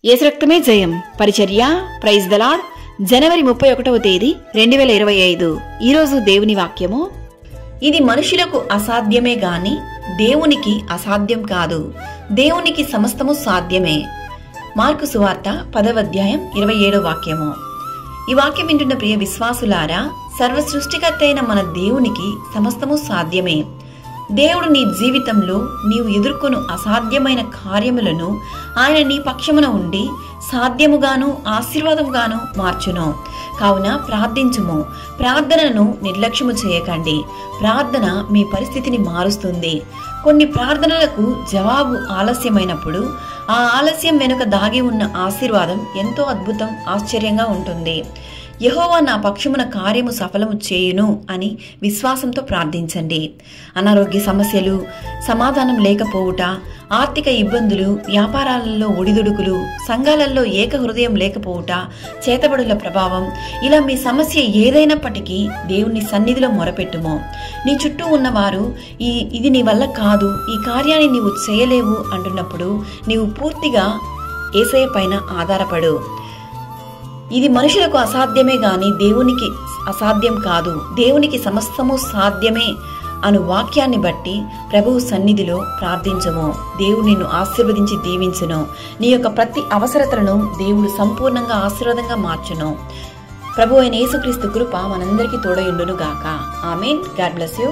యేసు రక్తమే జయం పరిచర్య ప్రైజ్ ద లార్డ్. జనవరి 31వ తేదీ 2025. ఈరోజు దేవుని వాక్యము, ఇది మనుషులకు అసాధ్యమే గాని దేవునికి అసాధ్యం కాదు, దేవునికి సమస్తము సాధ్యమే. మార్కు సువార్త 10వ అధ్యాయం 27వ వాక్యము. ఈ వాక్యం వింటున్న ప్రియ విశ్వాసులారా, సర్వ సృష్టికర్త అయిన మన దేవునికి సమస్తము సాధ్యమే. దేవుడు నీ జీవితంలో నీవు ఎదుర్కొను అసాధ్యమైన కార్యములను ఆయన నీ పక్షమున ఉండి సాధ్యముగాను ఆశీర్వాదముగాను మార్చును. కావున ప్రార్థించుము. ప్రార్థనను నిర్లక్ష్యము చేయకండి. ప్రార్థన మీ పరిస్థితిని మారుస్తుంది. కొన్ని ప్రార్థనలకు జవాబు ఆలస్యమైనప్పుడు ఆ ఆలస్యం వెనుక దాగి ఉన్న ఆశీర్వాదం ఎంతో అద్భుతం, ఆశ్చర్యంగా ఉంటుంది. యెహోవా నా పక్షమున కార్యము సఫలము చేయును అని విశ్వాసంతో ప్రార్థించండి. అనారోగ్య సమస్యలు, సమాధానం లేకపోవుట, ఆర్థిక ఇబ్బందులు, వ్యాపారాలలో ఒడిదుడుకులు, సంఘాలలో ఏక హృదయం లేకపోవుట, చేతబడుల ప్రభావం, ఇలా మీ సమస్య ఏదైనప్పటికీ దేవుని సన్నిధిలో మొరపెట్టుము. నీ చుట్టూ ఉన్నవారు ఇది నీ వల్ల కాదు, ఈ కార్యాన్ని నీవు చేయలేవు అంటున్నప్పుడు నీవు పూర్తిగా యేసయ్య పైన ఆధారపడు. ఇది మనుషులకు అసాధ్యమే గాని దేవునికి అసాధ్యం కాదు, దేవునికి సమస్తము సాధ్యమే అను వాక్యాన్ని బట్టి ప్రభువు సన్నిధిలో ప్రార్థించము. దేవుడు నిన్ను ఆశీర్వదించి దీవించును. నీ యొక్క ప్రతి అవసరతలను దేవుడు సంపూర్ణంగా ఆశీర్వాదంగా మార్చును. ప్రభు అయిన యేసుక్రీస్తు కృప మనందరికీ తోడయుండును గాక. ఆమేన్. God bless you.